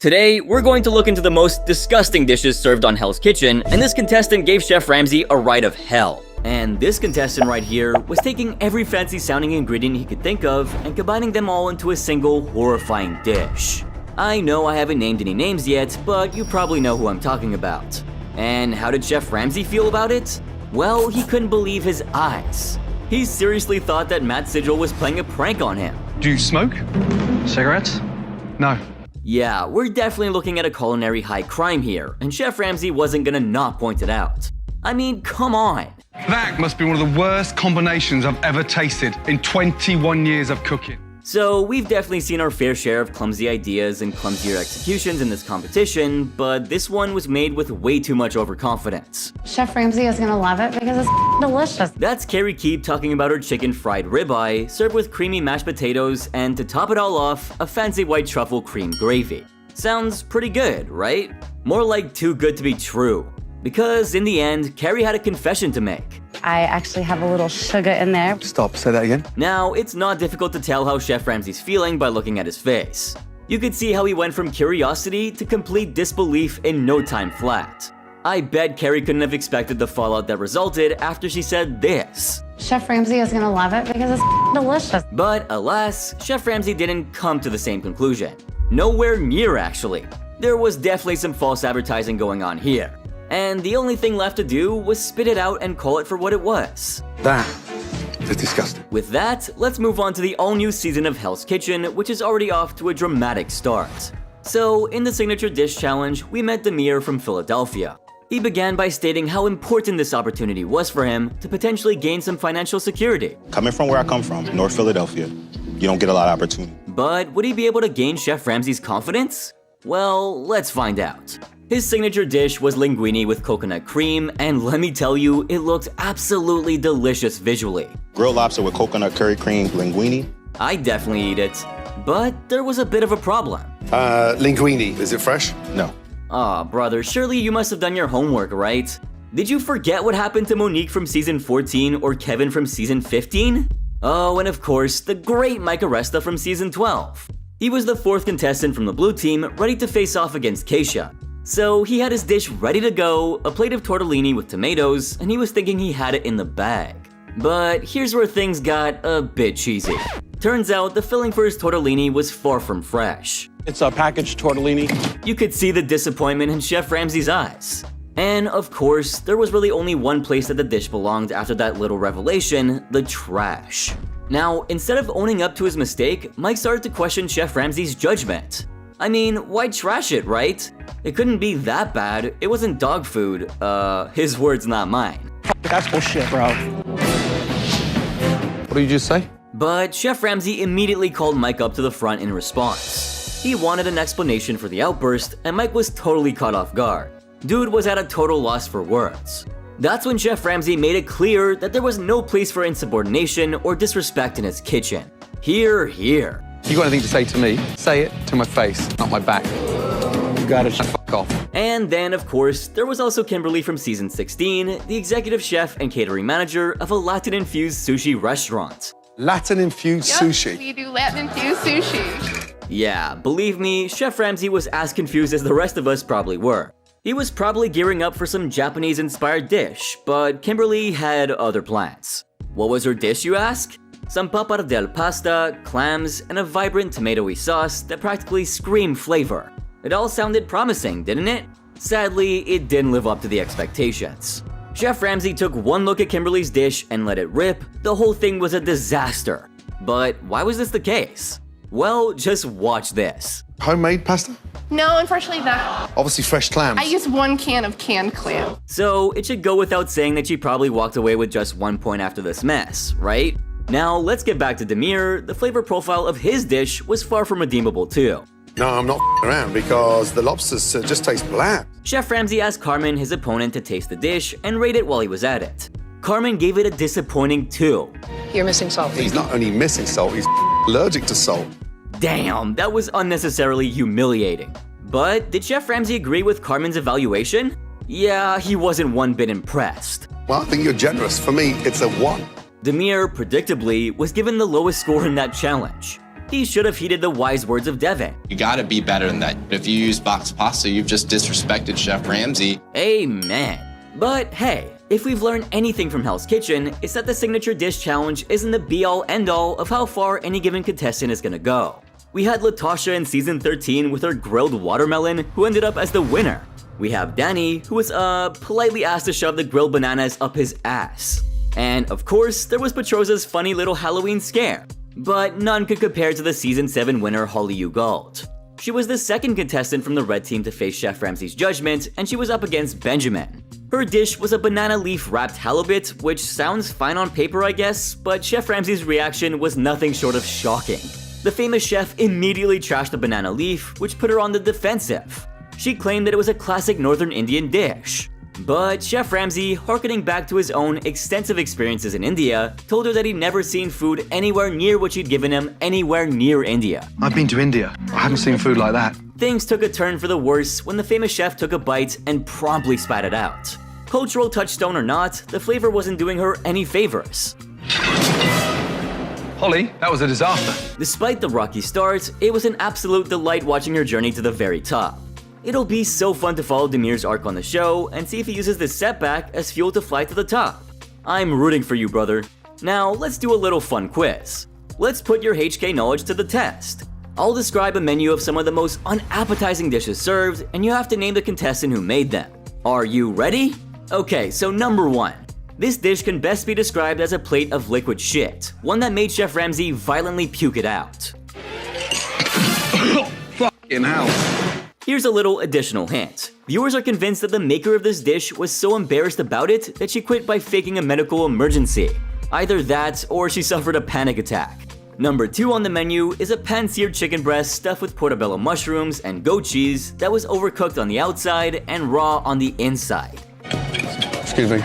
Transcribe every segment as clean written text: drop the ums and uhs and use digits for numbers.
Today, we're going to look into the most disgusting dishes served on Hell's Kitchen, and this contestant gave Chef Ramsay a ride of hell. And this contestant right here was taking every fancy sounding ingredient he could think of and combining them all into a single horrifying dish. I know I haven't named any names yet, but you probably know who I'm talking about. And how did Chef Ramsay feel about it? Well, he couldn't believe his eyes. He seriously thought that Matt Sigel was playing a prank on him. Do you smoke? Cigarettes? No. Yeah, we're definitely looking at a culinary high crime here, and Chef Ramsay wasn't gonna not point it out. I mean, come on. That must be one of the worst combinations I've ever tasted in 21 years of cooking. So we've definitely seen our fair share of clumsy ideas and clumsier executions in this competition, but this one was made with way too much overconfidence. Chef Ramsay is gonna love it because it's delicious. That's Carrie Keep talking about her chicken fried ribeye, served with creamy mashed potatoes, and to top it all off, a fancy white truffle cream gravy. Sounds pretty good, right? More like too good to be true. Because in the end, Carrie had a confession to make. I actually have a little sugar in there. Stop, say that again. Now, it's not difficult to tell how Chef Ramsay's feeling by looking at his face. You could see how he went from curiosity to complete disbelief in no time flat. I bet Carrie couldn't have expected the fallout that resulted after she said this. Chef Ramsay is gonna love it because it's delicious. But alas, Chef Ramsay didn't come to the same conclusion. Nowhere near, actually. There was definitely some false advertising going on here. And the only thing left to do was spit it out and call it for what it was. That is disgusting. With that, let's move on to the all-new season of Hell's Kitchen, which is already off to a dramatic start. So, in the Signature Dish Challenge, we met Demir from Philadelphia. He began by stating how important this opportunity was for him to potentially gain some financial security. Coming from where I come from, North Philadelphia, you don't get a lot of opportunity. But would he be able to gain Chef Ramsay's confidence? Well, let's find out. His signature dish was linguine with coconut cream, and let me tell you, it looked absolutely delicious visually. Grilled lobster with coconut curry cream linguine. I'd definitely eat it, but there was a bit of a problem. Linguine, is it fresh? No. Aw, brother, surely you must have done your homework, right? Did you forget what happened to Monique from season 14 or Kevin from season 15? Oh, and of course, the great Mike Aresta from season 12. He was the fourth contestant from the blue team, ready to face off against Keisha. So he had his dish ready to go, a plate of tortellini with tomatoes, and he was thinking he had it in the bag. But here's where things got a bit cheesy. Turns out the filling for his tortellini was far from fresh. It's a packaged tortellini. You could see the disappointment in Chef Ramsay's eyes. And of course, there was really only one place that the dish belonged after that little revelation, the trash. Now, instead of owning up to his mistake, Mike started to question Chef Ramsay's judgment. I mean, why trash it, right? It couldn't be that bad. It wasn't dog food. His words, not mine. That's bullshit, bro. What did you just say? But Chef Ramsay immediately called Mike up to the front in response. He wanted an explanation for the outburst, and Mike was totally caught off guard. Dude was at a total loss for words. That's when Chef Ramsay made it clear that there was no place for insubordination or disrespect in his kitchen. Hear, hear. You got anything to say to me? Say it to my face, not my back. You got it. Fuck off. And then, of course, there was also Kimberly from season 16, the executive chef and catering manager of a Latin-infused sushi restaurant. Latin-infused sushi. We do Latin-infused sushi. Yeah, believe me, Chef Ramsay was as confused as the rest of us probably were. He was probably gearing up for some Japanese-inspired dish, but Kimberly had other plans. What was her dish, you ask? Some pappardelle pasta, clams, and a vibrant tomatoey sauce that practically screamed flavor. It all sounded promising, didn't it? Sadly, it didn't live up to the expectations. Chef Ramsay took one look at Kimberly's dish and let it rip. The whole thing was a disaster. But why was this the case? Well, just watch this. Homemade pasta? No, unfortunately not. Obviously fresh clams. I used 1 can of canned clam. So it should go without saying that she probably walked away with just 1 point after this mess, right? Now let's get back to Demir. The flavor profile of his dish was far from redeemable too. No, I'm not around because the lobsters just taste bland. Chef Ramsay asked Carmen, his opponent, to taste the dish and rate it while he was at it. Carmen gave it a disappointing 2. You're missing salt. He's not only missing salt, he's allergic to salt. Damn, that was unnecessarily humiliating. But did Chef Ramsay agree with Carmen's evaluation? Yeah, he wasn't one bit impressed. Well, I think you're generous. For me, it's a 1. Demir, predictably, was given the lowest score in that challenge. He should have heeded the wise words of Devin. You gotta be better than that. If you use box pasta, you've just disrespected Chef Ramsay. Amen. But hey, if we've learned anything from Hell's Kitchen, it's that the signature dish challenge isn't the be-all end-all of how far any given contestant is gonna go. We had Latasha in season 13 with her grilled watermelon, who ended up as the winner. We have Danny, who was politely asked to shove the grilled bananas up his ass. And of course, there was Petrosa's funny little Halloween scare. But none could compare to the season 7 winner Holly Ugault. She was the second contestant from the red team to face Chef Ramsay's judgment, and she was up against Benjamin. Her dish was a banana leaf wrapped halibut, which sounds fine on paper I guess, but Chef Ramsay's reaction was nothing short of shocking. The famous chef immediately trashed the banana leaf, which put her on the defensive. She claimed that it was a classic Northern Indian dish. But Chef Ramsay, harkening back to his own extensive experiences in India, told her that he'd never seen food anywhere near what she'd given him anywhere near India. I've been to India. I haven't seen food like that. Things took a turn for the worse when the famous chef took a bite and promptly spat it out. Cultural touchstone or not, the flavor wasn't doing her any favors. Holly, that was a disaster. Despite the rocky start, it was an absolute delight watching her journey to the very top. It'll be so fun to follow Demir's arc on the show and see if he uses this setback as fuel to fly to the top. I'm rooting for you, brother. Now, let's do a little fun quiz. Let's put your HK knowledge to the test. I'll describe a menu of some of the most unappetizing dishes served, and you have to name the contestant who made them. Are you ready? Okay, so number 1. This dish can best be described as a plate of liquid shit, one that made Chef Ramsay violently puke it out. Fucking hell. Here's a little additional hint. Viewers are convinced that the maker of this dish was so embarrassed about it that she quit by faking a medical emergency. Either that, or she suffered a panic attack. Number 2 on the menu is a pan-seared chicken breast stuffed with portobello mushrooms and goat cheese that was overcooked on the outside and raw on the inside. Excuse me.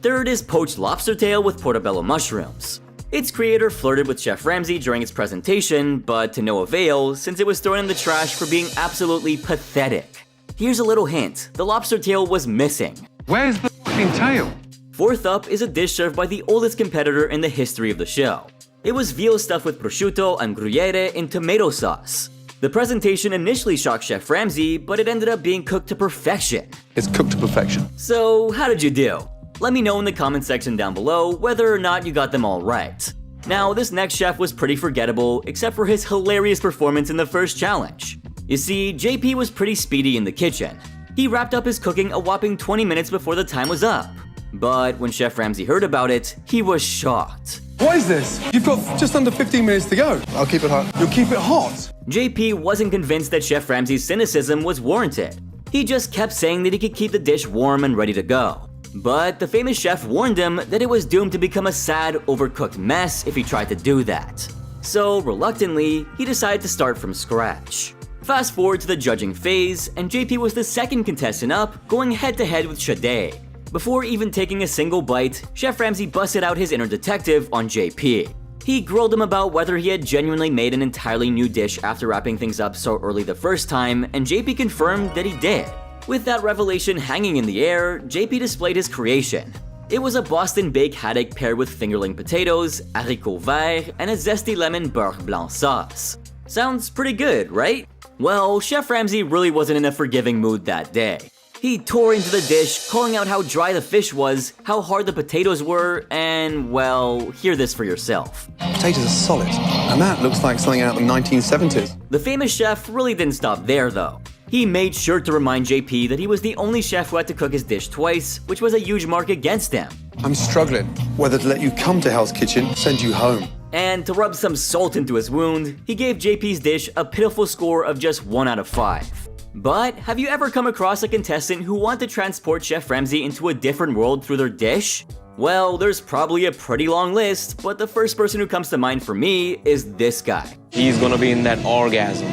Third is poached lobster tail with portobello mushrooms. Its creator flirted with Chef Ramsay during its presentation, but to no avail since it was thrown in the trash for being absolutely pathetic. Here's a little hint, the lobster tail was missing. Where's the fucking tail? Fourth up is a dish served by the oldest competitor in the history of the show. It was veal stuffed with prosciutto and gruyere in tomato sauce. The presentation initially shocked Chef Ramsay, but it ended up being cooked to perfection. It's cooked to perfection. So, how did you do? Let me know in the comment section down below whether or not you got them all right. Now, this next chef was pretty forgettable, except for his hilarious performance in the first challenge. You see, JP was pretty speedy in the kitchen. He wrapped up his cooking a whopping 20 minutes before the time was up. But when Chef Ramsay heard about it, he was shocked. What is this? You've got just under 15 minutes to go. I'll keep it hot. You'll keep it hot. JP wasn't convinced that Chef Ramsay's cynicism was warranted. He just kept saying that he could keep the dish warm and ready to go. But the famous chef warned him that it was doomed to become a sad, overcooked mess if he tried to do that. So, reluctantly, he decided to start from scratch. Fast forward to the judging phase, and JP was the second contestant up, going head-to-head with Sade. Before even taking a single bite, Chef Ramsay busted out his inner detective on JP. He grilled him about whether he had genuinely made an entirely new dish after wrapping things up so early the first time, and JP confirmed that he did. With that revelation hanging in the air, JP displayed his creation. It was a Boston baked haddock paired with fingerling potatoes, haricots verts, and a zesty lemon beurre blanc sauce. Sounds pretty good, right? Well, Chef Ramsay really wasn't in a forgiving mood that day. He tore into the dish, calling out how dry the fish was, how hard the potatoes were, and, well, hear this for yourself. Potatoes are solid, and that looks like something out of the 1970s. The famous chef really didn't stop there, though. He made sure to remind JP that he was the only chef who had to cook his dish twice, which was a huge mark against him. I'm struggling whether to let you come to Hell's Kitchen or send you home. And to rub some salt into his wound, he gave JP's dish a pitiful score of just 1 out of 5. But have you ever come across a contestant who wanted to transport Chef Ramsay into a different world through their dish? Well, there's probably a pretty long list, but the first person who comes to mind for me is this guy. He's gonna be in that orgasm,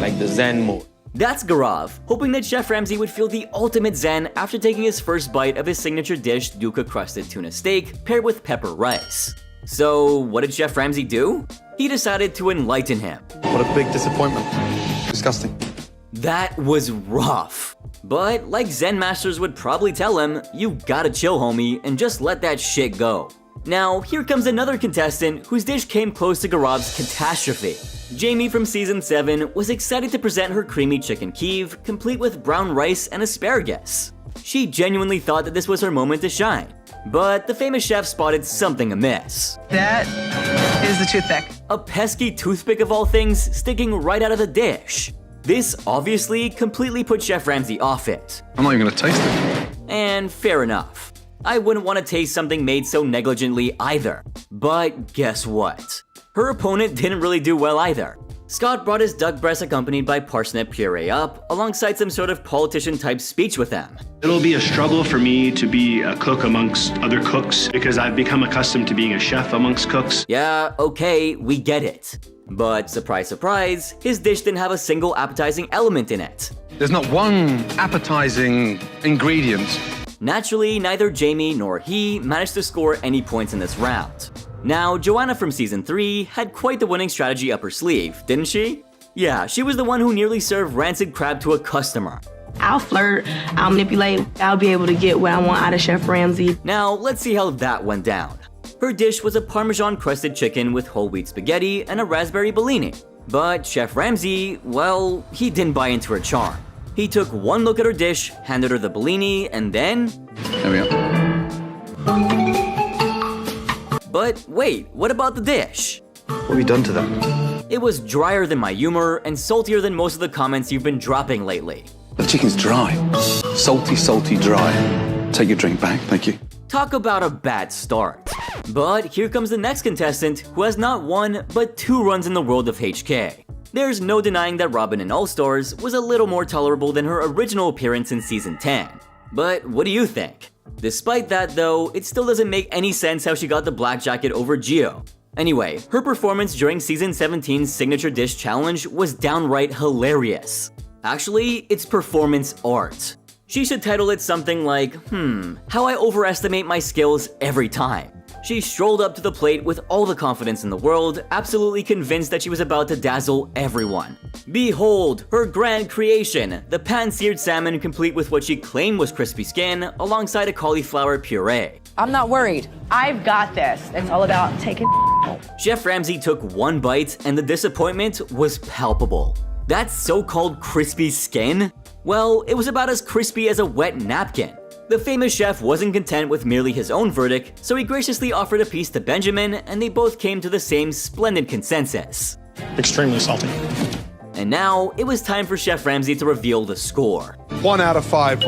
like the Zen mode. That's Gaurav, hoping that Chef Ramsay would feel the ultimate zen after taking his first bite of his signature dish, Duka-crusted tuna steak paired with pepper rice. So, what did Chef Ramsay do? He decided to enlighten him. What a big disappointment. Disgusting. That was rough. But like Zen masters would probably tell him, you gotta chill, homie, and just let that shit go. Now, here comes another contestant whose dish came close to Garab's catastrophe. Jamie from season 7 was excited to present her creamy chicken Kiev, complete with brown rice and asparagus. She genuinely thought that this was her moment to shine, but the famous chef spotted something amiss. That is the toothpick. A pesky toothpick of all things sticking right out of the dish. This obviously completely put Chef Ramsay off it. I'm not even gonna taste it. And fair enough. I wouldn't want to taste something made so negligently either. But guess what? Her opponent didn't really do well either. Scott brought his duck breast accompanied by parsnip puree up, alongside some sort of politician-type speech with him. It'll be a struggle for me to be a cook amongst other cooks because I've become accustomed to being a chef amongst cooks. Yeah, okay, we get it. But surprise, surprise, his dish didn't have a single appetizing element in it. There's not one appetizing ingredient. Naturally, neither Jamie nor he managed to score any points in this round. Now, Joanna from season 3 had quite the winning strategy up her sleeve, didn't she? Yeah, she was the one who nearly served rancid crab to a customer. I'll flirt, I'll manipulate, I'll be able to get what I want out of Chef Ramsay. Now, let's see how that went down. Her dish was a Parmesan-crusted chicken with whole wheat spaghetti and a raspberry Bellini. But Chef Ramsay, well, he didn't buy into her charm. He took one look at her dish, handed her the Bellini, and then... There we go. But wait, what about the dish? What have you done to that? It was drier than my humor and saltier than most of the comments you've been dropping lately. The chicken's dry. Salty, salty, dry. Take your drink back, thank you. Talk about a bad start. But here comes the next contestant who has not one, but 2 runs in the world of HK. There's no denying that Robin in All Stars was a little more tolerable than her original appearance in season 10. But what do you think? Despite that though, it still doesn't make any sense how she got the black jacket over Gio. Anyway, her performance during season 17's Signature Dish Challenge was downright hilarious. Actually, it's performance art. She should title it something like, how I overestimate my skills every time. She strolled up to the plate with all the confidence in the world, absolutely convinced that she was about to dazzle everyone. Behold, her grand creation, the pan-seared salmon complete with what she claimed was crispy skin, alongside a cauliflower puree. I'm not worried. I've got this. It's all about taking. Chef Ramsay took one bite and the disappointment was palpable. That so-called crispy skin? Well, it was about as crispy as a wet napkin. The famous chef wasn't content with merely his own verdict, so he graciously offered a piece to Benjamin, and they both came to the same splendid consensus. Extremely salty. And now, it was time for Chef Ramsay to reveal the score. 1 out of 5.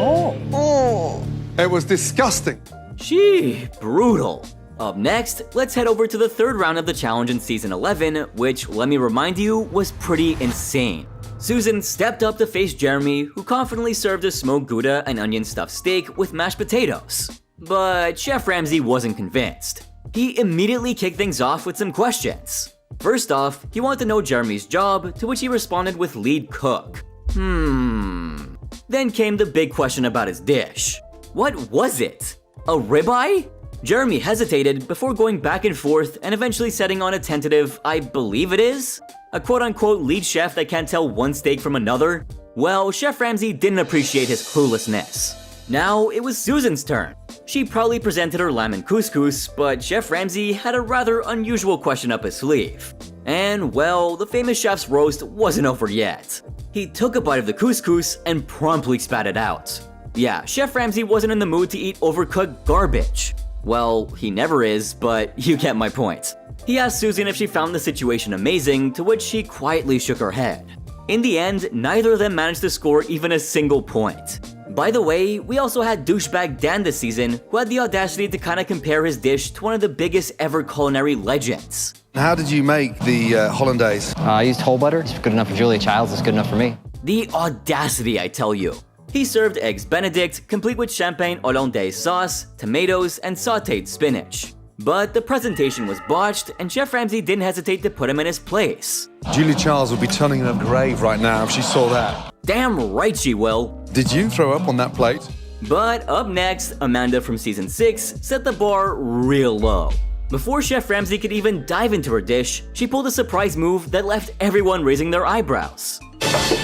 It was disgusting. Gee, brutal. Up next, let's head over to the 3rd round of the challenge in season 11, which, let me remind you, was pretty insane. Susan stepped up to face Jeremy, who confidently served a smoked Gouda and onion stuffed steak with mashed potatoes. But Chef Ramsay wasn't convinced. He immediately kicked things off with some questions. First off, he wanted to know Jeremy's job, to which he responded with lead cook. Then came the big question about his dish. What was it? A ribeye? Jeremy hesitated before going back and forth and eventually setting on a tentative, I believe it is? A quote-unquote lead chef that can't tell one steak from another? Well, Chef Ramsay didn't appreciate his cluelessness. Now, it was Susan's turn. She proudly presented her lamb and couscous, but Chef Ramsay had a rather unusual question up his sleeve. And, well, the famous chef's roast wasn't over yet. He took a bite of the couscous and promptly spat it out. Yeah, Chef Ramsay wasn't in the mood to eat overcooked garbage. Well, he never is, but you get my point. He asked Susan if she found the situation amazing, to which she quietly shook her head. In the end, neither of them managed to score even a single point. By the way, we also had douchebag Dan this season, who had the audacity to kinda compare his dish to one of the biggest ever culinary legends. How did you make the hollandaise? I used whole butter. It's good enough for Julia Childs. It's good enough for me. The audacity, I tell you. He served eggs Benedict, complete with champagne hollandaise sauce, tomatoes, and sautéed spinach. But the presentation was botched, and Chef Ramsay didn't hesitate to put him in his place. Julia Childs would be turning in her grave right now if she saw that. Damn right she will. Did you throw up on that plate? But up next, Amanda from season 6 set the bar real low. Before Chef Ramsay could even dive into her dish, she pulled a surprise move that left everyone raising their eyebrows.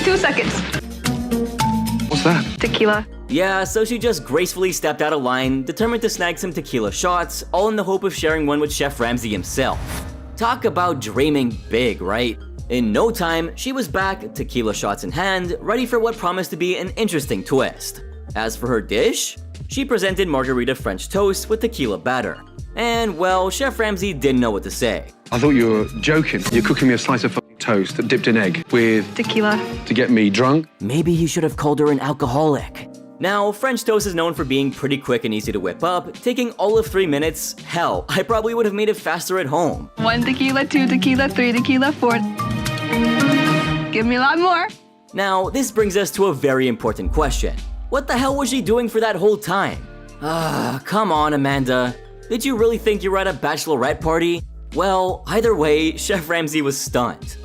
2 seconds. What's that? Tequila. Yeah, so she just gracefully stepped out of line, determined to snag some tequila shots, all in the hope of sharing one with Chef Ramsay himself. Talk about dreaming big, right? In no time, she was back, tequila shots in hand, ready for what promised to be an interesting twist. As for her dish, she presented margarita French toast with tequila batter. And well, Chef Ramsay didn't know what to say. I thought you were joking. You're cooking me a slice of fucking toast dipped in egg with Tequila. to get me drunk? Maybe he should have called her an alcoholic. Now, French toast is known for being pretty quick and easy to whip up, taking all of 3 minutes. Hell, I probably would have made it faster at home. 1 tequila, 2 tequila, 3 tequila, 4. Give me a lot more. Now, this brings us to a very important question. What the hell was she doing for that whole time? Come on, Amanda. Did you really think you were at a bachelorette party? Well, either way, Chef Ramsay was stunned.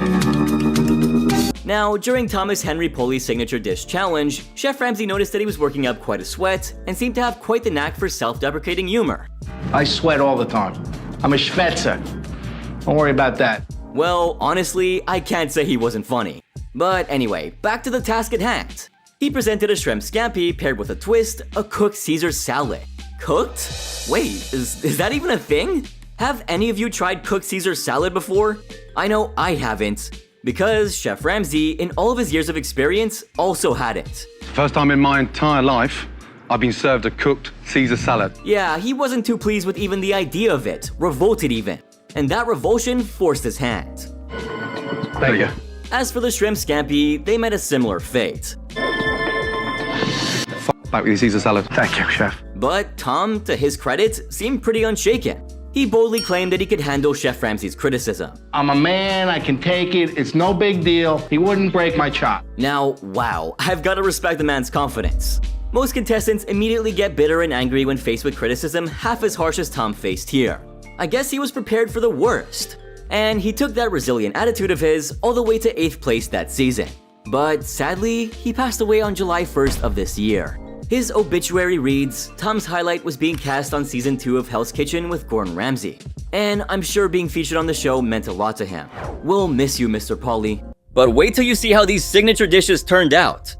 Now, during Thomas Henry Polly's signature dish challenge, Chef Ramsay noticed that he was working up quite a sweat and seemed to have quite the knack for self-deprecating humor. I sweat all the time. I'm a schwätzer. Don't worry about that. Well, honestly, I can't say he wasn't funny. But anyway, back to the task at hand. He presented a shrimp scampi paired with a twist, a cooked Caesar salad. Cooked? Wait, is that even a thing? Have any of you tried cooked Caesar salad before? I know I haven't, because Chef Ramsay, in all of his years of experience, also hadn't. First time in my entire life, I've been served a cooked Caesar salad. Yeah, he wasn't too pleased with even the idea of it, revolted even. And that revulsion forced his hand. There you go. As for the shrimp scampi, they met a similar fate. Back with your Caesar salad. Thank you, chef. But Tom, to his credit, seemed pretty unshaken. He boldly claimed that he could handle Chef Ramsay's criticism. I'm a man, I can take it, it's no big deal. He wouldn't break my chop. Now, wow, I've got to respect the man's confidence. Most contestants immediately get bitter and angry when faced with criticism half as harsh as Tom faced here. I guess he was prepared for the worst. And he took that resilient attitude of his all the way to 8th place that season. But sadly, he passed away on July 1st of this year. His obituary reads, Tom's highlight was being cast on season 2 of Hell's Kitchen with Gordon Ramsay. And I'm sure being featured on the show meant a lot to him. We'll miss you, Mr. Polly. But wait till you see how these signature dishes turned out.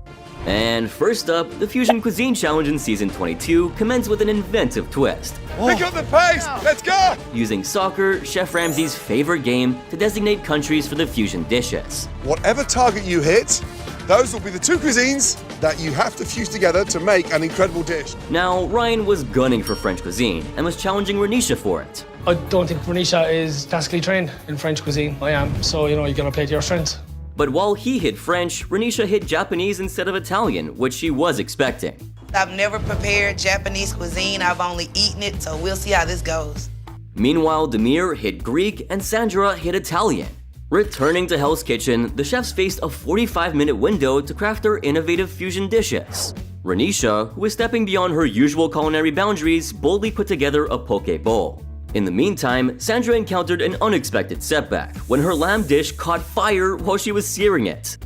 And first up, the Fusion Cuisine Challenge in Season 22 commenced with an inventive twist. Pick up the pace! Let's go! Using soccer, Chef Ramsay's favorite game, to designate countries for the fusion dishes. Whatever target you hit, those will be the 2 cuisines that you have to fuse together to make an incredible dish. Now, Ryan was gunning for French cuisine and was challenging Renisha for it. I don't think Renisha is classically trained in French cuisine. I am, so you gotta play to your strengths. But while he hit French, Renisha hit Japanese instead of Italian, which she was expecting. I've never prepared Japanese cuisine, I've only eaten it, so we'll see how this goes. Meanwhile, Demir hit Greek and Sandra hit Italian. Returning to Hell's Kitchen, the chefs faced a 45-minute window to craft their innovative fusion dishes. Renisha, who was stepping beyond her usual culinary boundaries, boldly put together a poke bowl. In the meantime, Sandra encountered an unexpected setback when her lamb dish caught fire while she was searing it.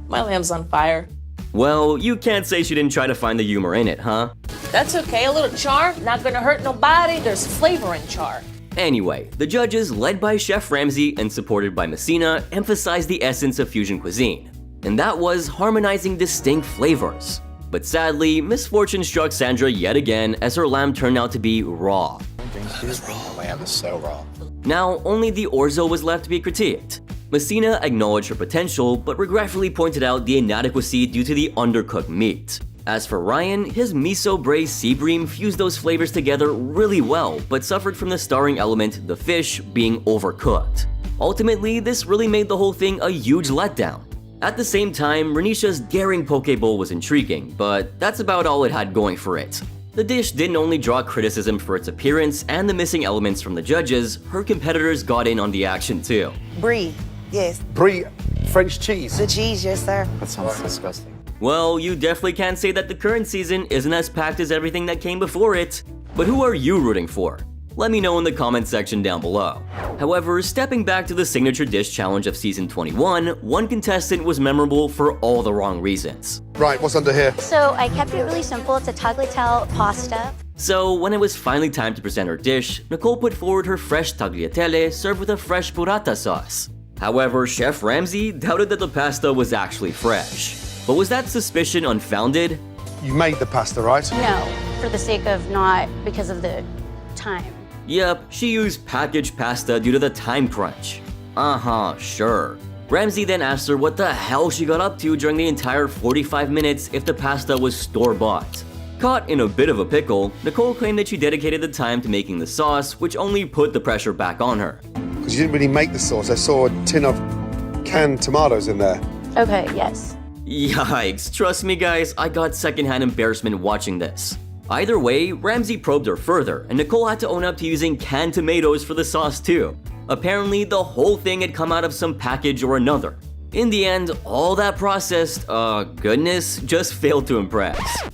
My lamb's on fire. Well, you can't say she didn't try to find the humor in it, huh? That's okay, a little char, not gonna hurt nobody, there's flavor in char. Anyway, the judges, led by Chef Ramsay and supported by Messina, emphasized the essence of fusion cuisine, and that was harmonizing distinct flavors. But sadly, misfortune struck Sandra yet again as her lamb turned out to be raw. Lamb is so raw. Now, only the orzo was left to be critiqued. Messina acknowledged her potential, but regretfully pointed out the inadequacy due to the undercooked meat. As for Ryan, his miso braised sea bream fused those flavors together really well, but suffered from the starring element, the fish, being overcooked. Ultimately, this really made the whole thing a huge letdown. At the same time, Renisha's daring poke bowl was intriguing, but that's about all it had going for it. The dish didn't only draw criticism for its appearance and the missing elements from the judges, her competitors got in on the action too. Brie, yes. Brie, French cheese. The cheese, yes, sir. That sounds disgusting. Well, you definitely can't say that the current season isn't as packed as everything that came before it. But who are you rooting for? Let me know in the comment section down below. However, stepping back to the signature dish challenge of season 21, one contestant was memorable for all the wrong reasons. Right, what's under here? So I kept it really simple. It's a tagliatelle pasta. So when it was finally time to present her dish, Nicole put forward her fresh tagliatelle served with a fresh burrata sauce. However, Chef Ramsay doubted that the pasta was actually fresh. But was that suspicion unfounded? You made the pasta, right? No, for the sake of not because of the time. Yep, she used packaged pasta due to the time crunch. Sure. Ramsey then asked her what the hell she got up to during the entire 45 minutes if the pasta was store-bought. Caught in a bit of a pickle, Nicole claimed that she dedicated the time to making the sauce, which only put the pressure back on her. Because you didn't really make the sauce. I saw a tin of canned tomatoes in there. Okay, yes. Yikes, trust me guys, I got secondhand embarrassment watching this. Either way, Ramsey probed her further, and Nicole had to own up to using canned tomatoes for the sauce too. Apparently, the whole thing had come out of some package or another. In the end, all that processed, goodness, just failed to impress.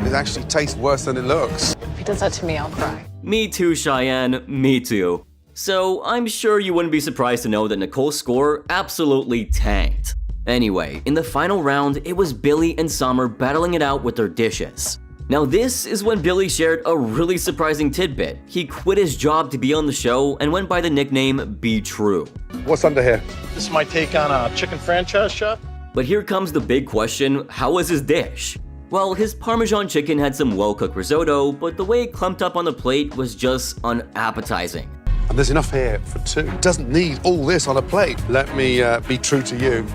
It actually tastes worse than it looks. If he does that to me, I'll cry. Me too, Cheyenne, me too. So, I'm sure you wouldn't be surprised to know that Nicole's score absolutely tanked. Anyway, in the final round, it was Billy and Summer battling it out with their dishes. Now this is when Billy shared a really surprising tidbit. He quit his job to be on the show and went by the nickname Be True. What's under here? This is my take on a chicken franchise, chef. But here comes the big question, how was his dish? Well, his Parmesan chicken had some well-cooked risotto, but the way it clumped up on the plate was just unappetizing. And there's enough here for two. It doesn't need all this on a plate. Let me be true to you.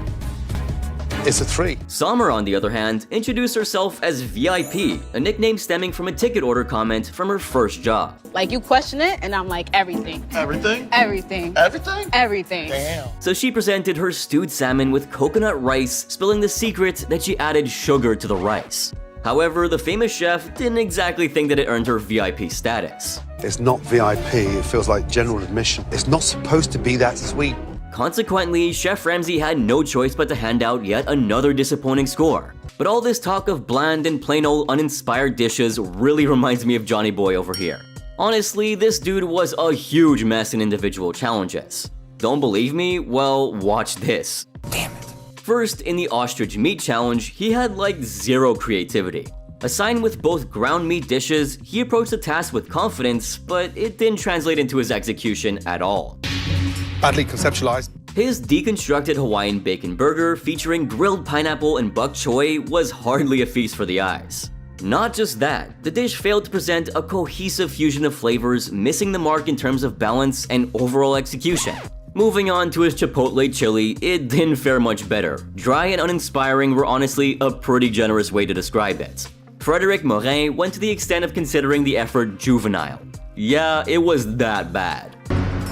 It's a 3. Summer, on the other hand, introduced herself as VIP, a nickname stemming from a ticket order comment from her first job. Like, you question it, and I'm like, everything. Everything? Everything. Everything? Everything. Damn. So she presented her stewed salmon with coconut rice, spilling the secret that she added sugar to the rice. However, the famous chef didn't exactly think that it earned her VIP status. It's not VIP, it feels like general admission. It's not supposed to be that sweet. Consequently, Chef Ramsey had no choice but to hand out yet another disappointing score. But all this talk of bland and plain old uninspired dishes really reminds me of Johnny Boy over here. Honestly, this dude was a huge mess in individual challenges. Don't believe me? Well, watch this. Damn it. First, in the ostrich meat challenge, he had like zero creativity. Assigned with both ground meat dishes, he approached the task with confidence, but it didn't translate into his execution at all. Badly conceptualized. His deconstructed Hawaiian bacon burger featuring grilled pineapple and bok choy was hardly a feast for the eyes. Not just that, the dish failed to present a cohesive fusion of flavors, missing the mark in terms of balance and overall execution. Moving on to his chipotle chili, it didn't fare much better. Dry and uninspiring were honestly a pretty generous way to describe it. Frederic Morin went to the extent of considering the effort juvenile. Yeah, it was that bad.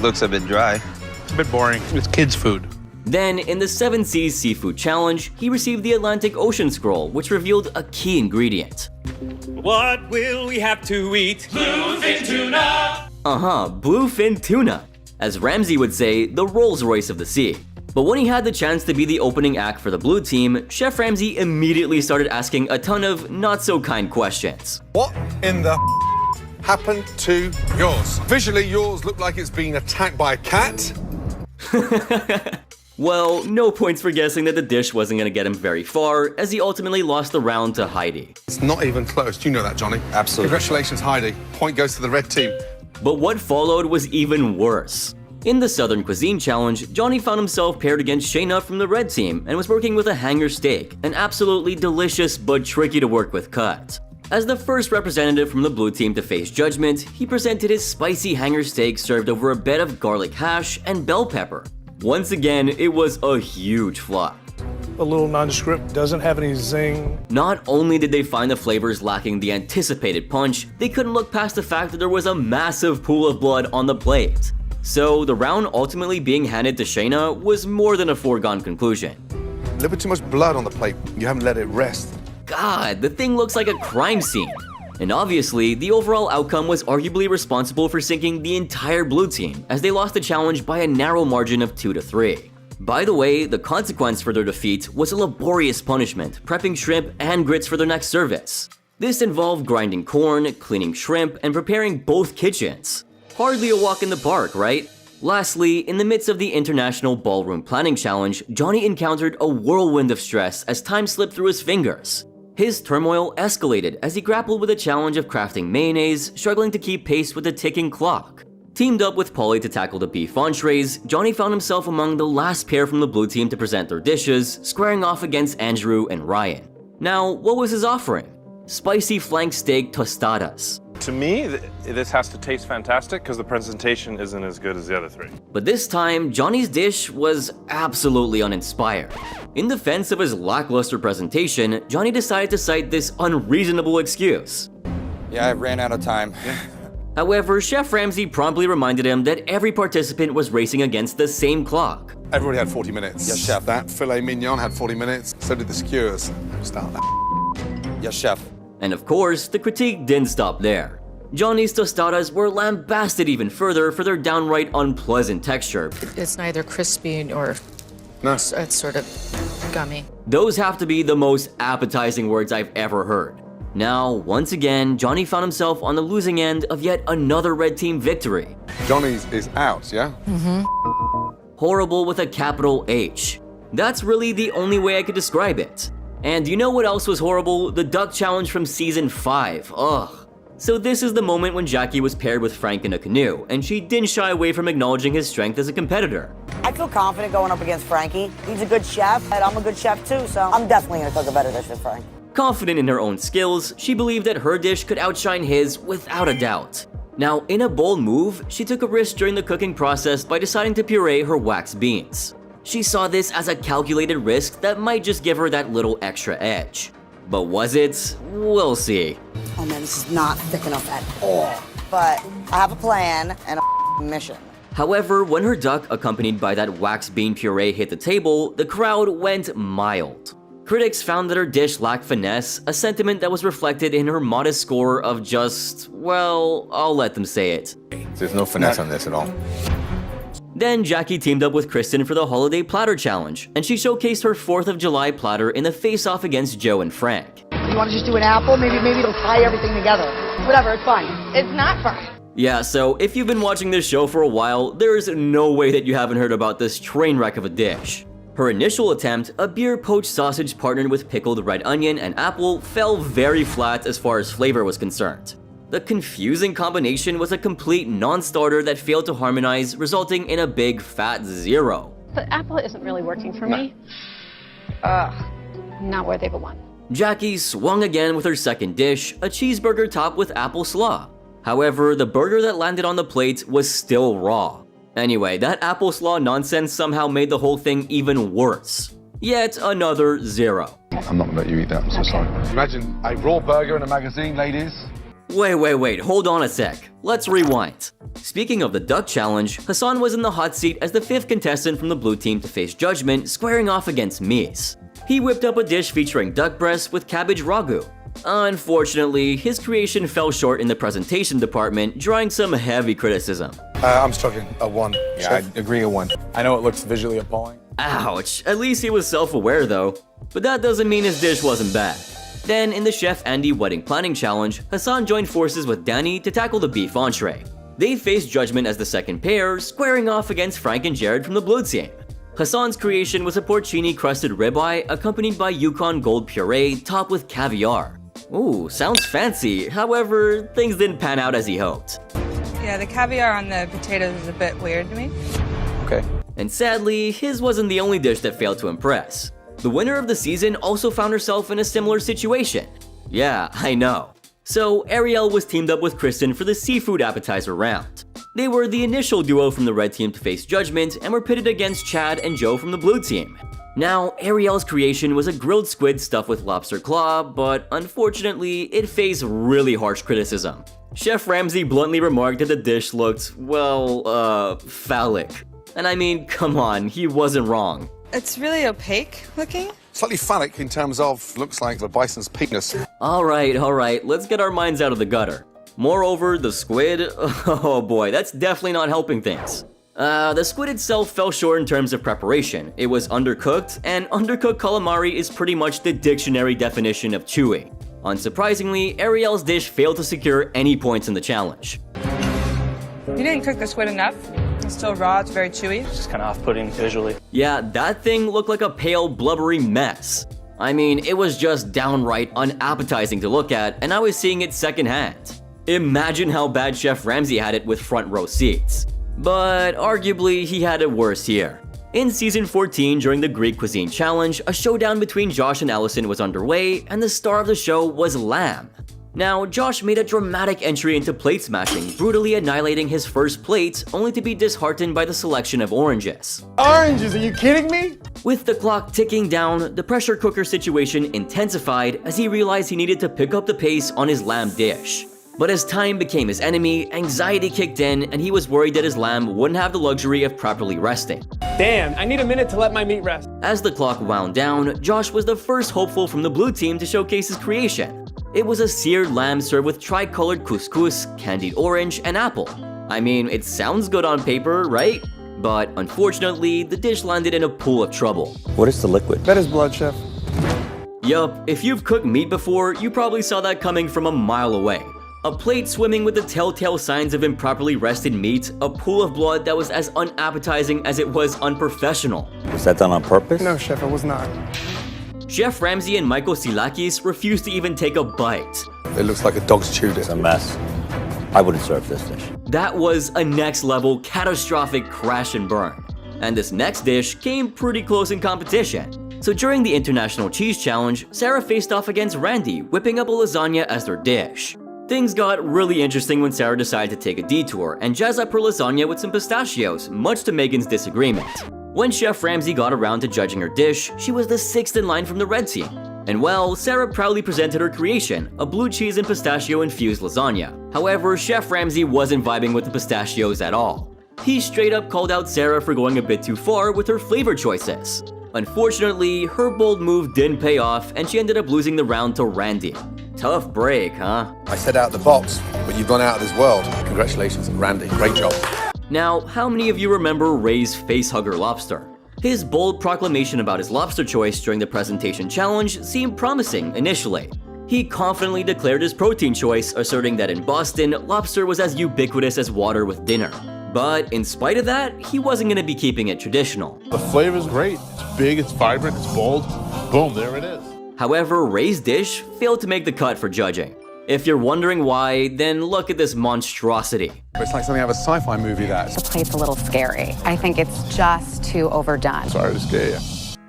Looks a bit dry. It's a bit boring. It's kids' food. Then, in the 7 Seas Seafood Challenge, he received the Atlantic Ocean Scroll, which revealed a key ingredient. What will we have to eat? Bluefin tuna! Bluefin tuna. As Ramsey would say, the Rolls-Royce of the sea. But when he had the chance to be the opening act for the blue team, Chef Ramsey immediately started asking a ton of not-so-kind questions. What in the happened to yours? Visually, yours looked like it's been attacked by a cat. Well, no points for guessing that the dish wasn't gonna get him very far, as he ultimately lost the round to Heidi. It's not even close. You know that, Johnny. Absolutely. Congratulations, Heidi. Point goes to the red team. But what followed was even worse. In the Southern Cuisine Challenge, Johnny found himself paired against Shayna from the red team and was working with a hanger steak, an absolutely delicious but tricky to work with cut. As the first representative from the blue team to face judgment, he presented his spicy hanger steak served over a bed of garlic hash and bell pepper. Once again, it was a huge flop. A little nondescript, doesn't have any zing. Not only did they find the flavors lacking the anticipated punch, they couldn't look past the fact that there was a massive pool of blood on the plate. So the round ultimately being handed to Shayna was more than a foregone conclusion. A little bit too much blood on the plate. You haven't let it rest. God, the thing looks like a crime scene. And obviously, the overall outcome was arguably responsible for sinking the entire blue team, as they lost the challenge by a narrow margin of 2-3. By the way, the consequence for their defeat was a laborious punishment, prepping shrimp and grits for their next service. This involved grinding corn, cleaning shrimp, and preparing both kitchens. Hardly a walk in the park, right? Lastly, in the midst of the International Ballroom Planning Challenge, Johnny encountered a whirlwind of stress as time slipped through his fingers. His turmoil escalated as he grappled with the challenge of crafting mayonnaise, struggling to keep pace with the ticking clock. Teamed up with Polly to tackle the beef entrees, Johnny found himself among the last pair from the blue team to present their dishes, squaring off against Andrew and Ryan. Now, what was his offering? Spicy flank steak tostadas. To me, this has to taste fantastic because the presentation isn't as good as the other three. But this time, Johnny's dish was absolutely uninspired. In defense of his lackluster presentation, Johnny decided to cite this unreasonable excuse. Yeah, I ran out of time. However, Chef Ramsay promptly reminded him that every participant was racing against the same clock. Everybody had 40 minutes. Yes, chef. That filet mignon had 40 minutes. So did the skewers. Start that. Yes, chef. And of course, the critique didn't stop there. Johnny's tostadas were lambasted even further for their downright unpleasant texture. It's neither crispy nor it's sort of gummy. Those have to be the most appetizing words I've ever heard. Now, once again, Johnny found himself on the losing end of yet another red team victory. Johnny's is out, yeah? Horrible with a capital H. That's really the only way I could describe it. And you know what else was horrible? The duck challenge from season 5. Ugh. So this is the moment when Jackie was paired with Frank in a canoe, and she didn't shy away from acknowledging his strength as a competitor. I feel confident going up against Frankie. He's a good chef, and I'm a good chef too, so I'm definitely gonna cook a better dish than Frank. Confident in her own skills, she believed that her dish could outshine his without a doubt. Now, in a bold move, she took a risk during the cooking process by deciding to puree her waxed beans. She saw this as a calculated risk that might just give her that little extra edge. But was it? We'll see. Oh man, this is not thick enough at all. But I have a plan and a mission. However, when her duck, accompanied by that waxed bean puree, hit the table, the crowd went mild. Critics found that her dish lacked finesse, a sentiment that was reflected in her modest score of just, well, I'll let them say it. There's no finesse on this at all. Then Jackie teamed up with Kristen for the Holiday Platter Challenge, and she showcased her 4th of July platter in the face-off against Joe and Frank. You want to just do an apple? Maybe it'll tie everything together. Whatever, it's fine. It's not fine. Yeah, so if you've been watching this show for a while, there's no way that you haven't heard about this train wreck of a dish. Her initial attempt, a beer poached sausage partnered with pickled red onion and apple, fell very flat as far as flavor was concerned. The confusing combination was a complete non-starter that failed to harmonize, resulting in a big fat 0. The apple isn't really working for me. Not where they belong. Jackie swung again with her second dish, a cheeseburger topped with apple slaw. However, the burger that landed on the plate was still raw. Anyway, that apple slaw nonsense somehow made the whole thing even worse. Yet another 0. I'm not gonna let you eat that, I'm so sorry. Imagine a raw burger in a magazine, ladies. Wait, hold on a sec. Let's rewind. Speaking of the duck challenge, Hassan was in the hot seat as the 5th contestant from the blue team to face judgment, squaring off against Mies. He whipped up a dish featuring duck breast with cabbage ragu. Unfortunately, his creation fell short in the presentation department, drawing some heavy criticism. I'm struggling. A 1. Yeah, I agree, a 1. I know it looks visually appalling. Ouch, at least he was self-aware though. But that doesn't mean his dish wasn't bad. Then, in the Chef Andy Wedding Planning Challenge, Hassan joined forces with Danny to tackle the beef entree. They faced judgment as the second pair, squaring off against Frank and Jared from the blue team. Hassan's creation was a porcini-crusted ribeye accompanied by Yukon Gold puree topped with caviar. Ooh, sounds fancy, however, things didn't pan out as he hoped. Yeah, the caviar on the potatoes is a bit weird to me. Okay. And sadly, his wasn't the only dish that failed to impress. The winner of the season also found herself in a similar situation. Yeah, I know. So Ariel was teamed up with Kristen for the seafood appetizer round. They were the initial duo from the red team to face judgment and were pitted against Chad and Joe from the blue team. Now, Ariel's creation was a grilled squid stuffed with lobster claw, but unfortunately, it faced really harsh criticism. Chef Ramsay bluntly remarked that the dish looked, well, phallic. And I mean, come on, he wasn't wrong. It's really opaque looking. Slightly phallic in terms of, looks like the bison's penis. Alright, let's get our minds out of the gutter. Moreover, the squid, oh boy, that's definitely not helping things. The squid itself fell short in terms of preparation. It was undercooked, and undercooked calamari is pretty much the dictionary definition of chewy. Unsurprisingly, Ariel's dish failed to secure any points in the challenge. You didn't cook the squid enough. It's still raw, it's very chewy. It's just kind of off-putting visually. Yeah, that thing looked like a pale, blubbery mess. I mean, it was just downright unappetizing to look at, and I was seeing it secondhand. Imagine how bad Chef Ramsay had it with front row seats. But arguably, he had it worse here. In season 14, during the Greek Cuisine Challenge, a showdown between Josh and Allison was underway, and the star of the show was lamb. Now, Josh made a dramatic entry into plate smashing, brutally annihilating his first plate, only to be disheartened by the selection of oranges. Oranges? Are you kidding me? With the clock ticking down, the pressure cooker situation intensified as he realized he needed to pick up the pace on his lamb dish. But as time became his enemy, anxiety kicked in and he was worried that his lamb wouldn't have the luxury of properly resting. Damn, I need a minute to let my meat rest. As the clock wound down, Josh was the first hopeful from the blue team to showcase his creation. It was a seared lamb served with tricolored couscous, candied orange, and apple. I mean, it sounds good on paper, right? But unfortunately, the dish landed in a pool of trouble. What is the liquid? That is blood, chef. Yup, if you've cooked meat before, you probably saw that coming from a mile away. A plate swimming with the telltale signs of improperly rested meat, a pool of blood that was as unappetizing as it was unprofessional. Was that done on purpose? No, chef, it was not. Chef Ramsay and Michael Silakis refused to even take a bite. It looks like a dog's chewed it. It's a mess. I wouldn't serve this dish. That was a next level catastrophic crash and burn. And this next dish came pretty close in competition. So during the International Cheese Challenge, Sarah faced off against Randy, whipping up a lasagna as their dish. Things got really interesting when Sarah decided to take a detour and jazz up her lasagna with some pistachios, much to Megan's disagreement. When Chef Ramsay got around to judging her dish, she was the 6th in line from the red team. And well, Sarah proudly presented her creation, a blue cheese and pistachio-infused lasagna. However, Chef Ramsay wasn't vibing with the pistachios at all. He straight up called out Sarah for going a bit too far with her flavor choices. Unfortunately, her bold move didn't pay off and she ended up losing the round to Randy. Tough break, huh? I said out of the box, but you've gone out of this world. Congratulations, Randy. Great job. Now, how many of you remember Ray's facehugger lobster? His bold proclamation about his lobster choice during the presentation challenge seemed promising initially. He confidently declared his protein choice, asserting that in Boston, lobster was as ubiquitous as water with dinner. But in spite of that, he wasn't going to be keeping it traditional. The flavor's great. It's big, it's vibrant, it's bold. Boom, there it is. However, Ray's dish failed to make the cut for judging. If you're wondering why, then look at this monstrosity. It's like something out of a sci-fi movie, that. The plate's a little scary. I think it's just too overdone. Sorry to scare you.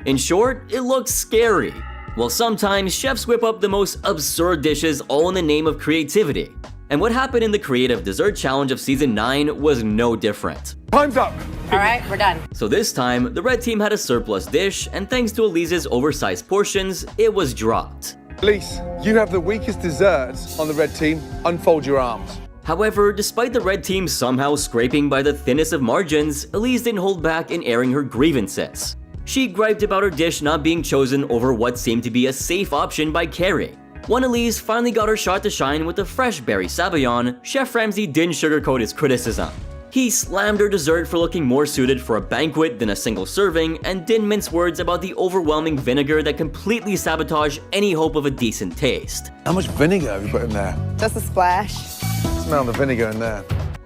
In short, it looks scary. Well, sometimes chefs whip up the most absurd dishes all in the name of creativity. And what happened in the Creative Dessert Challenge of Season 9 was no different. Time's up! All right, we're done. So this time, the red team had a surplus dish, and thanks to Elise's oversized portions, it was dropped. Elise, you have the weakest dessert on the red team. Unfold your arms. However, despite the red team somehow scraping by the thinnest of margins, Elise didn't hold back in airing her grievances. She griped about her dish not being chosen over what seemed to be a safe option by Carrie. When Elise finally got her shot to shine with the fresh berry sabayon, Chef Ramsay didn't sugarcoat his criticism. He slammed her dessert for looking more suited for a banquet than a single serving, and didn't mince words about the overwhelming vinegar that completely sabotaged any hope of a decent taste. How much vinegar have you put in there? Just a splash. Smell the vinegar in there.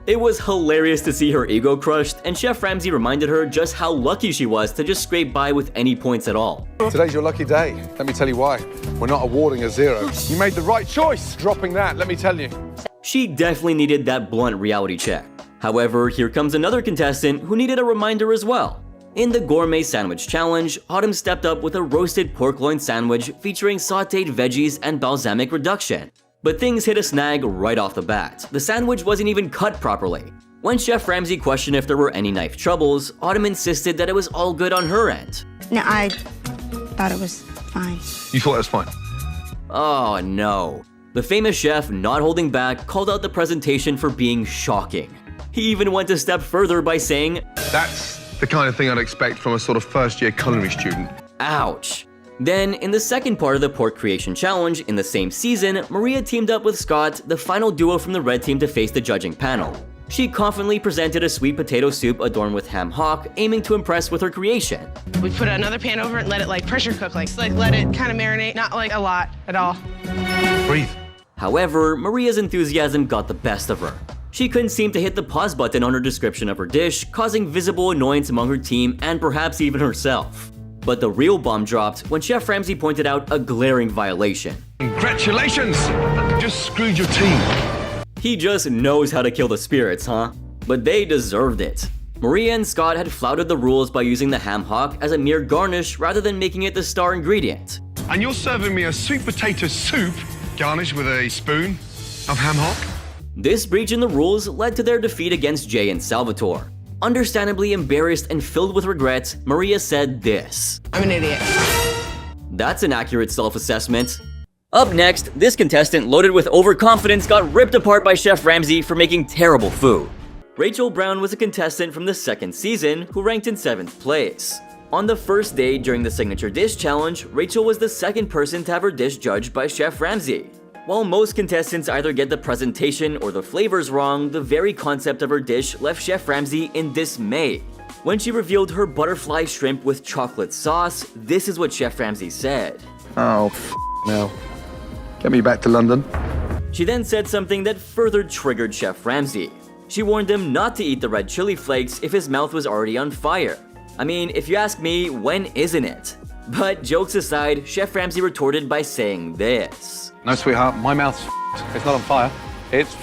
It was hilarious to see her ego crushed, and Chef Ramsay reminded her just how lucky she was to just scrape by with any points at all. Today's your lucky day. Let me tell you why. We're not awarding a 0. You made the right choice dropping that, let me tell you. She definitely needed that blunt reality check. However, here comes another contestant who needed a reminder as well. In the Gourmet Sandwich Challenge, Autumn stepped up with a roasted pork loin sandwich featuring sautéed veggies and balsamic reduction. But things hit a snag right off the bat. The sandwich wasn't even cut properly. When Chef Ramsay questioned if there were any knife troubles, Autumn insisted that it was all good on her end. No, I thought it was fine. You thought it was fine? Oh no. The famous chef, not holding back, called out the presentation for being shocking. He even went a step further by saying, That's the kind of thing I'd expect from a sort of first-year culinary student. Ouch. Then, in the second part of the Pork Creation Challenge in the same season, Maria teamed up with Scott, the final duo from the red team, to face the judging panel. She confidently presented a sweet potato soup adorned with ham hock, aiming to impress with her creation. We put another pan over it and let it pressure cook, like let it kind of marinate, not a lot at all. Breathe. However, Maria's enthusiasm got the best of her. She couldn't seem to hit the pause button on her description of her dish, causing visible annoyance among her team and perhaps even herself. But the real bomb dropped when Chef Ramsay pointed out a glaring violation. Congratulations! You just screwed your team. He just knows how to kill the spirits, huh? But they deserved it. Maria and Scott had flouted the rules by using the ham hock as a mere garnish rather than making it the star ingredient. And you're serving me a sweet potato soup garnished with a spoon of ham hock? This breach in the rules led to their defeat against Jay and Salvatore. Understandably embarrassed and filled with regret, Maria said this: I'm an idiot. That's an accurate self-assessment. Up next, this contestant loaded with overconfidence got ripped apart by Chef Ramsay for making terrible food. Rachel Brown was a contestant from the second season who ranked in 7th place. On the first day during the Signature Dish Challenge, Rachel was the second person to have her dish judged by Chef Ramsay. While most contestants either get the presentation or the flavors wrong, the very concept of her dish left Chef Ramsay in dismay. When she revealed her butterfly shrimp with chocolate sauce, this is what Chef Ramsay said. Oh, no. Get me back to London. She then said something that further triggered Chef Ramsay. She warned him not to eat the red chili flakes if his mouth was already on fire. I mean, if you ask me, when isn't it? But jokes aside, Chef Ramsay retorted by saying this. No, sweetheart, my mouth's It's not on fire. It's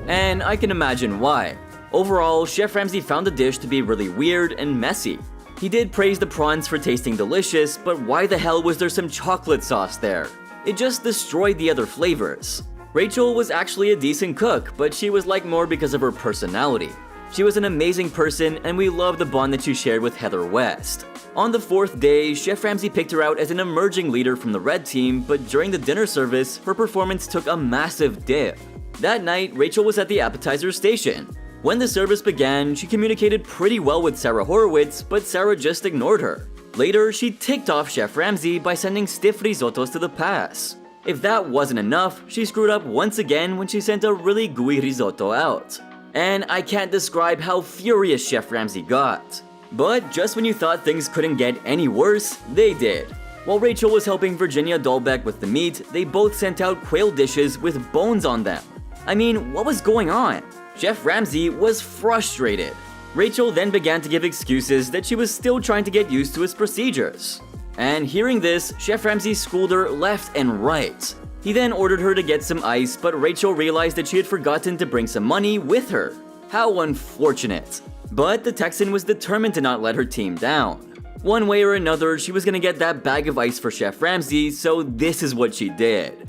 And I can imagine why. Overall, Chef Ramsay found the dish to be really weird and messy. He did praise the prawns for tasting delicious, but why the hell was there some chocolate sauce there? It just destroyed the other flavors. Rachel was actually a decent cook, but she was liked more because of her personality. She was an amazing person, and we loved the bond that she shared with Heather West. On the 4th day, Chef Ramsay picked her out as an emerging leader from the red team, but during the dinner service, her performance took a massive dip. That night, Rachel was at the appetizer station. When the service began, she communicated pretty well with Sarah Horowitz, but Sarah just ignored her. Later, she ticked off Chef Ramsay by sending stiff risottos to the pass. If that wasn't enough, she screwed up once again when she sent a really gooey risotto out. And I can't describe how furious Chef Ramsay got. But just when you thought things couldn't get any worse, they did. While Rachel was helping Virginia Dahlbeck with the meat, they both sent out quail dishes with bones on them. I mean, what was going on? Chef Ramsay was frustrated. Rachel then began to give excuses that she was still trying to get used to his procedures. And hearing this, Chef Ramsay schooled her left and right. He then ordered her to get some ice, but Rachel realized that she had forgotten to bring some money with her. How unfortunate. But the Texan was determined to not let her team down. One way or another, she was gonna get that bag of ice for Chef Ramsay, so this is what she did.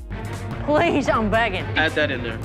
Please, I'm begging. Add that in there.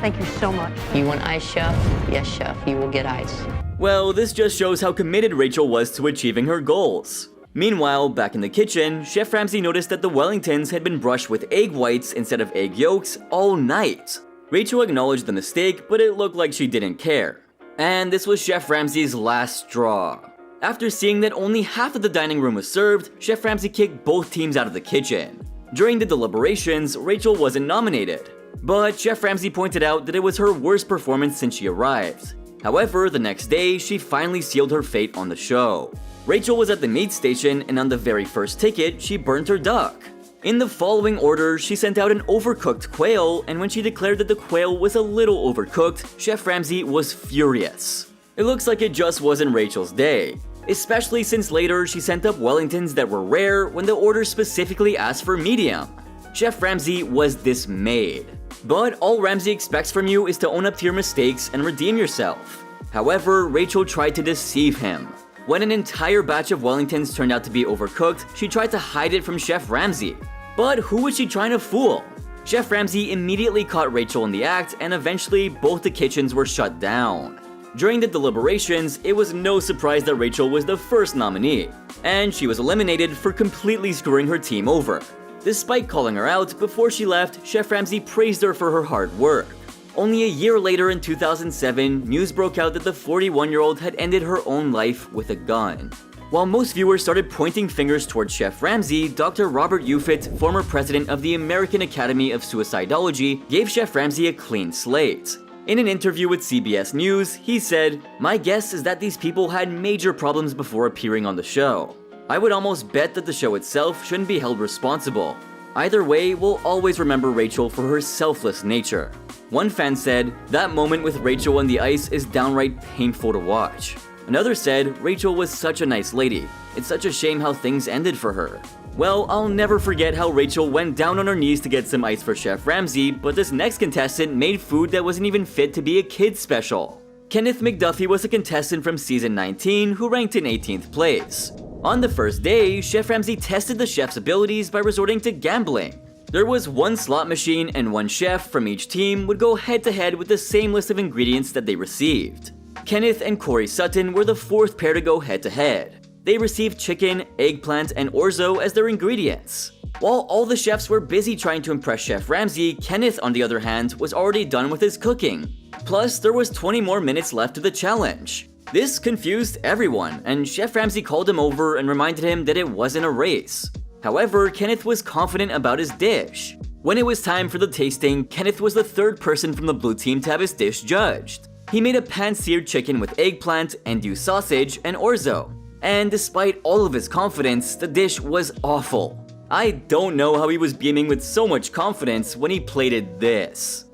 Thank you so much. You want ice, Chef? Yes, Chef, you will get ice. Well, this just shows how committed Rachel was to achieving her goals. Meanwhile, back in the kitchen, Chef Ramsay noticed that the Wellingtons had been brushed with egg whites instead of egg yolks all night. Rachel acknowledged the mistake, but it looked like she didn't care. And this was Chef Ramsay's last straw. After seeing that only half of the dining room was served, Chef Ramsay kicked both teams out of the kitchen. During the deliberations, Rachel wasn't nominated. But Chef Ramsay pointed out that it was her worst performance since she arrived. However, the next day, she finally sealed her fate on the show. Rachel was at the meat station, and on the very first ticket, she burnt her duck. In the following order, she sent out an overcooked quail, and when she declared that the quail was a little overcooked, Chef Ramsay was furious. It looks like it just wasn't Rachel's day, especially since later she sent up Wellingtons that were rare when the order specifically asked for medium. Chef Ramsay was dismayed. But all Ramsay expects from you is to own up to your mistakes and redeem yourself. However, Rachel tried to deceive him. When an entire batch of Wellingtons turned out to be overcooked, she tried to hide it from Chef Ramsay. But who was she trying to fool? Chef Ramsay immediately caught Rachel in the act, and eventually both the kitchens were shut down. During the deliberations, it was no surprise that Rachel was the first nominee, and she was eliminated for completely screwing her team over. Despite calling her out, before she left, Chef Ramsay praised her for her hard work. Only a year later in 2007, news broke out that the 41-year-old had ended her own life with a gun. While most viewers started pointing fingers towards Chef Ramsay, Dr. Robert Ufit, former president of the American Academy of Suicidology, gave Chef Ramsay a clean slate. In an interview with CBS News, he said, "My guess is that these people had major problems before appearing on the show. I would almost bet that the show itself shouldn't be held responsible. Either way, we'll always remember Rachel for her selfless nature." One fan said, "That moment with Rachel on the ice is downright painful to watch." Another said, "Rachel was such a nice lady, It's such a shame how things ended for her. Well, I'll never forget how Rachel went down on her knees to get some ice for Chef Ramsay, but this next contestant made food that wasn't even fit to be a kid's special. Kenneth McDuffie was a contestant from season 19 who ranked in 18th place. On the first day, Chef Ramsay tested the chef's abilities by resorting to gambling. There was one slot machine and one chef from each team would go head to head with the same list of ingredients that they received. Kenneth and Corey Sutton were the fourth pair to go head to head. They received chicken, eggplant, and orzo as their ingredients. While all the chefs were busy trying to impress Chef Ramsay, Kenneth, on the other hand, was already done with his cooking. Plus, there was 20 more minutes left to the challenge. This confused everyone, and Chef Ramsay called him over and reminded him that it wasn't a race. However, Kenneth was confident about his dish. When it was time for the tasting, Kenneth was the third person from the blue team to have his dish judged. He made a pan-seared chicken with eggplant, andouille sausage, and orzo. And despite all of his confidence, the dish was awful. I don't know how he was beaming with so much confidence when he plated this.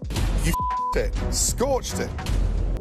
You it, scorched it.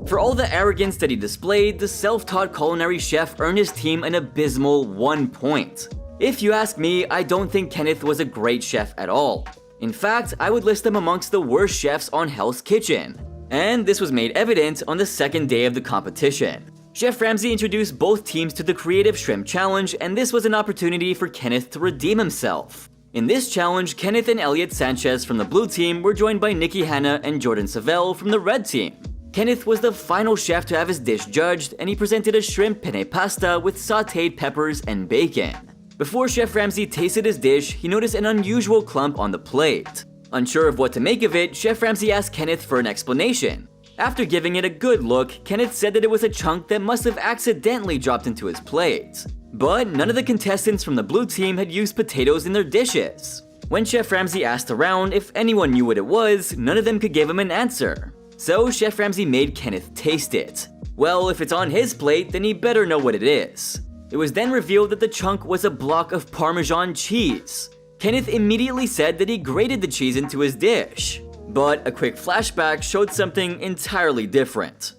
For all the arrogance that he displayed, the self-taught culinary chef earned his team an abysmal 1 point. If you ask me, I don't think Kenneth was a great chef at all. In fact, I would list him amongst the worst chefs on Hell's Kitchen. And this was made evident on the second day of the competition. Chef Ramsay introduced both teams to the Creative Shrimp Challenge, and this was an opportunity for Kenneth to redeem himself. In this challenge, Kenneth and Elliot Sanchez from the blue team were joined by Nikki Hanna and Jordan Savell from the red team. Kenneth was the final chef to have his dish judged, and he presented a shrimp penne pasta with sauteed peppers and bacon. Before Chef Ramsay tasted his dish, he noticed an unusual clump on the plate. Unsure of what to make of it, Chef Ramsay asked Kenneth for an explanation. After giving it a good look, Kenneth said that it was a chunk that must have accidentally dropped into his plate. But none of the contestants from the blue team had used potatoes in their dishes. When Chef Ramsay asked around if anyone knew what it was, none of them could give him an answer. So Chef Ramsay made Kenneth taste it. Well, if it's on his plate, then he better know what it is. It was then revealed that the chunk was a block of Parmesan cheese. Kenneth immediately said that he grated the cheese into his dish. But a quick flashback showed something entirely different.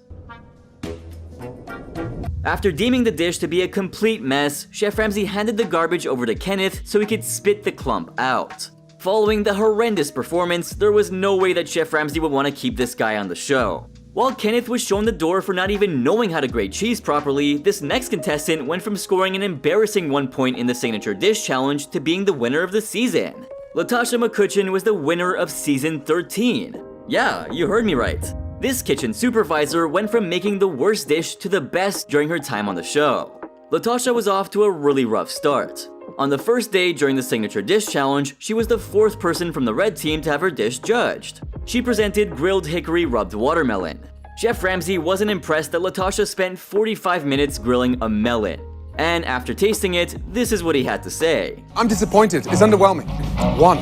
After deeming the dish to be a complete mess, Chef Ramsay handed the garbage over to Kenneth so he could spit the clump out. Following the horrendous performance, there was no way that Chef Ramsay would want to keep this guy on the show. While Kenneth was shown the door for not even knowing how to grate cheese properly, this next contestant went from scoring an embarrassing 1 point in the Signature Dish Challenge to being the winner of the season. Latasha McCutcheon was the winner of Season 13. Yeah, you heard me right. This kitchen supervisor went from making the worst dish to the best during her time on the show. Latasha was off to a really rough start. On the first day during the Signature Dish Challenge, she was the fourth person from the red team to have her dish judged. She presented grilled hickory rubbed watermelon. Chef Ramsay wasn't impressed that Latasha spent 45 minutes grilling a melon. And after tasting it, this is what he had to say. I'm disappointed. It's underwhelming. 1.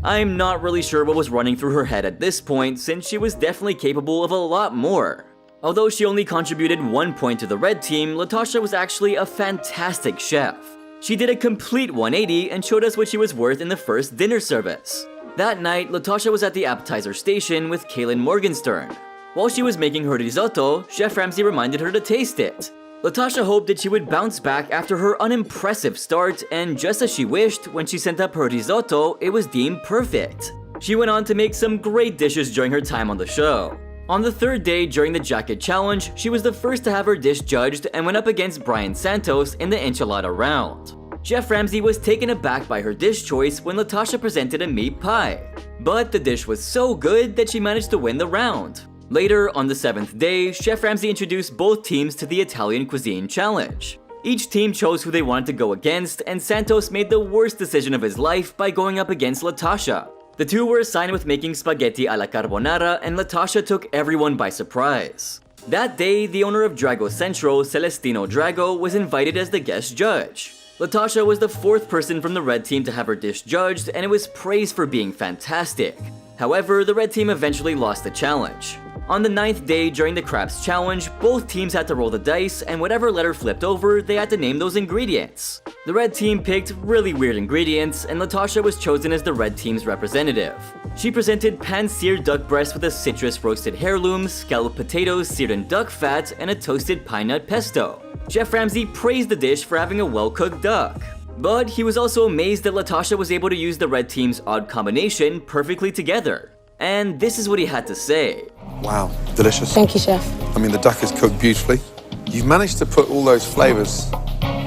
I'm not really sure what was running through her head at this point, since she was definitely capable of a lot more. Although she only contributed 1 point to the red team, Latasha was actually a fantastic chef. She did a complete 180 and showed us what she was worth in the first dinner service. That night, Latasha was at the appetizer station with Kaylin Morgenstern. While she was making her risotto, Chef Ramsay reminded her to taste it. Latasha hoped that she would bounce back after her unimpressive start, and just as she wished, when she sent up her risotto, it was deemed perfect. She went on to make some great dishes during her time on the show. On the third day during the Jacket Challenge, she was the first to have her dish judged and went up against Brian Santos in the enchilada round. Chef Ramsay was taken aback by her dish choice when Latasha presented a meat pie. But the dish was so good that she managed to win the round. Later, on the 7th day, Chef Ramsay introduced both teams to the Italian Cuisine Challenge. Each team chose who they wanted to go against, and Santos made the worst decision of his life by going up against Latasha. The two were assigned with making spaghetti alla carbonara, and Latasha took everyone by surprise. That day, the owner of Drago Centro, Celestino Drago, was invited as the guest judge. Latasha was the fourth person from the red team to have her dish judged, and it was praised for being fantastic. However, the red team eventually lost the challenge. On the 9th day during the Crabs Challenge, both teams had to roll the dice, and whatever letter flipped over, they had to name those ingredients. The red team picked really weird ingredients, and Latasha was chosen as the red team's representative. She presented pan-seared duck breast with a citrus roasted heirloom, scalloped potatoes seared in duck fat, and a toasted pine nut pesto. Chef Ramsay praised the dish for having a well-cooked duck. But he was also amazed that Latasha was able to use the red team's odd combination perfectly together. And this is what he had to say. Wow, delicious. Thank you, Chef. I mean, the duck is cooked beautifully. You've managed to put all those flavors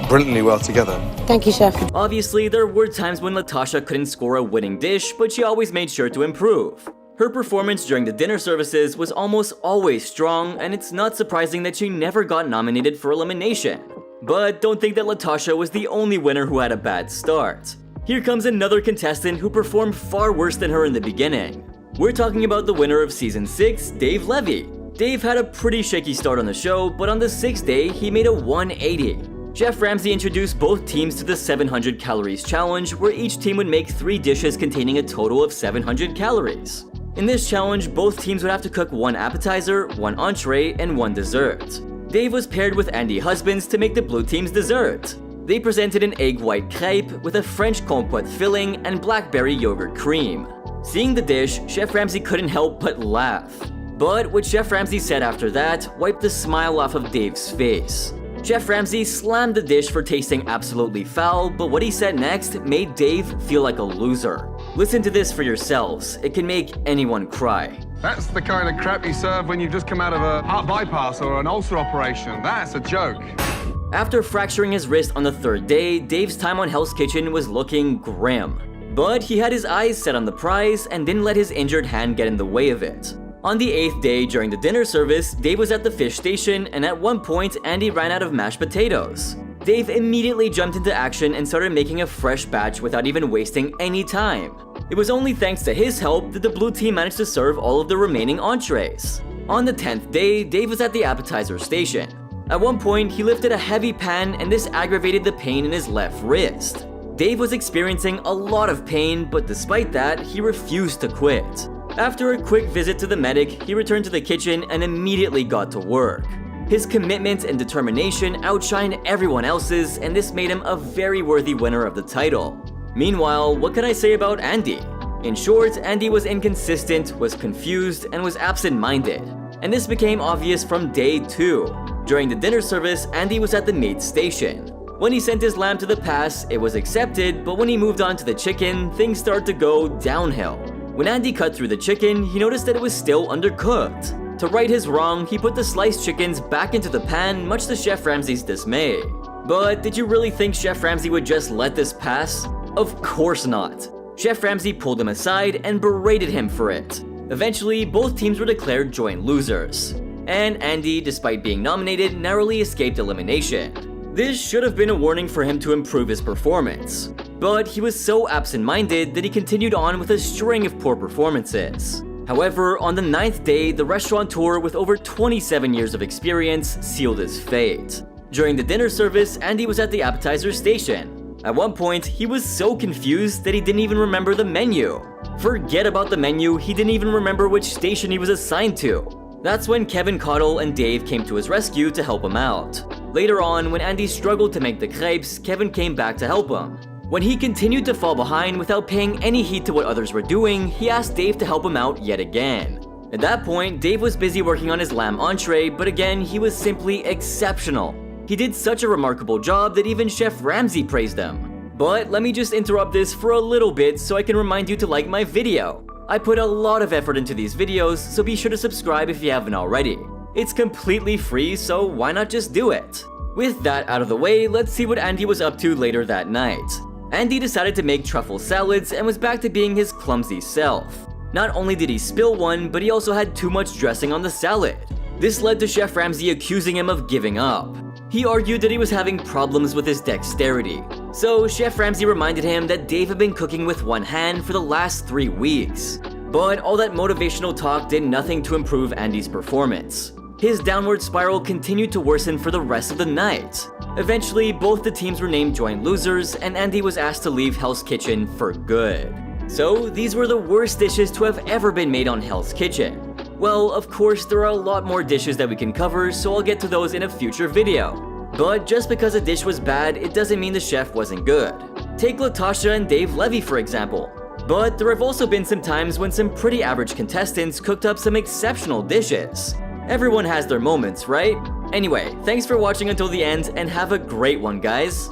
brilliantly well together. Thank you, Chef. Obviously, there were times when Latasha couldn't score a winning dish, but she always made sure to improve. Her performance during the dinner services was almost always strong, and it's not surprising that she never got nominated for elimination. But don't think that Latasha was the only winner who had a bad start. Here comes another contestant who performed far worse than her in the beginning. We're talking about the winner of Season 6, Dave Levy. Dave had a pretty shaky start on the show, but on the 6th day, he made a 180. Chef Ramsay introduced both teams to the 700 calories challenge, where each team would make 3 dishes containing a total of 700 calories. In this challenge, both teams would have to cook 1 appetizer, 1 entree, and 1 dessert. Dave was paired with Andy Husbands to make the blue team's dessert. They presented an egg white crepe with a French compote filling and blackberry yogurt cream. Seeing the dish, Chef Ramsay couldn't help but laugh. But what Chef Ramsay said after that wiped the smile off of Dave's face. Chef Ramsay slammed the dish for tasting absolutely foul, but what he said next made Dave feel like a loser. Listen to this for yourselves. It can make anyone cry. That's the kind of crap you serve when you've just come out of a heart bypass or an ulcer operation. That's a joke. After fracturing his wrist on the 3rd day, Dave's time on Hell's Kitchen was looking grim. But he had his eyes set on the prize and didn't let his injured hand get in the way of it. On the 8th day during the dinner service, Dave was at the fish station, and at one point, Andy ran out of mashed potatoes. Dave immediately jumped into action and started making a fresh batch without even wasting any time. It was only thanks to his help that the blue team managed to serve all of the remaining entrees. On the 10th day, Dave was at the appetizer station. At one point, he lifted a heavy pan, and this aggravated the pain in his left wrist. Dave was experiencing a lot of pain, but despite that, he refused to quit. After a quick visit to the medic, he returned to the kitchen and immediately got to work. His commitment and determination outshined everyone else's, and this made him a very worthy winner of the title. Meanwhile, what can I say about Andy? In short, Andy was inconsistent, was confused, and was absent-minded. And this became obvious from day 2. During the dinner service, Andy was at the meat station. When he sent his lamb to the pass, it was accepted, but when he moved on to the chicken, things started to go downhill. When Andy cut through the chicken, he noticed that it was still undercooked. To right his wrong, he put the sliced chickens back into the pan, much to Chef Ramsay's dismay. But did you really think Chef Ramsay would just let this pass? Of course not. Chef Ramsay pulled him aside and berated him for it. Eventually, both teams were declared joint losers. And Andy, despite being nominated, narrowly escaped elimination. This should have been a warning for him to improve his performance. But he was so absent-minded that he continued on with a string of poor performances. However, on the 9th day, the restaurateur with over 27 years of experience sealed his fate. During the dinner service, Andy was at the appetizer station. At one point, he was so confused that he didn't even remember the menu. Forget about the menu, he didn't even remember which station he was assigned to. That's when Kevin Cottle and Dave came to his rescue to help him out. Later on, when Andy struggled to make the crepes, Kevin came back to help him. When he continued to fall behind without paying any heed to what others were doing, he asked Dave to help him out yet again. At that point, Dave was busy working on his lamb entree, but again, he was simply exceptional. He did such a remarkable job that even Chef Ramsay praised him. But let me just interrupt this for a little bit so I can remind you to like my video. I put a lot of effort into these videos, so be sure to subscribe if you haven't already. It's completely free, so why not just do it? With that out of the way, let's see what Andy was up to later that night. Andy decided to make truffle salads and was back to being his clumsy self. Not only did he spill one, but he also had too much dressing on the salad. This led to Chef Ramsay accusing him of giving up. He argued that he was having problems with his dexterity. So Chef Ramsay reminded him that Dave had been cooking with one hand for the last 3 weeks. But all that motivational talk did nothing to improve Andy's performance. His downward spiral continued to worsen for the rest of the night. Eventually, both the teams were named joint losers, and Andy was asked to leave Hell's Kitchen for good. So, these were the worst dishes to have ever been made on Hell's Kitchen. Well, of course, there are a lot more dishes that we can cover, so I'll get to those in a future video. But just because a dish was bad, it doesn't mean the chef wasn't good. Take Latasha and Dave Levy, for example. But there have also been some times when some pretty average contestants cooked up some exceptional dishes. Everyone has their moments, right? Anyway, thanks for watching until the end and have a great one, guys.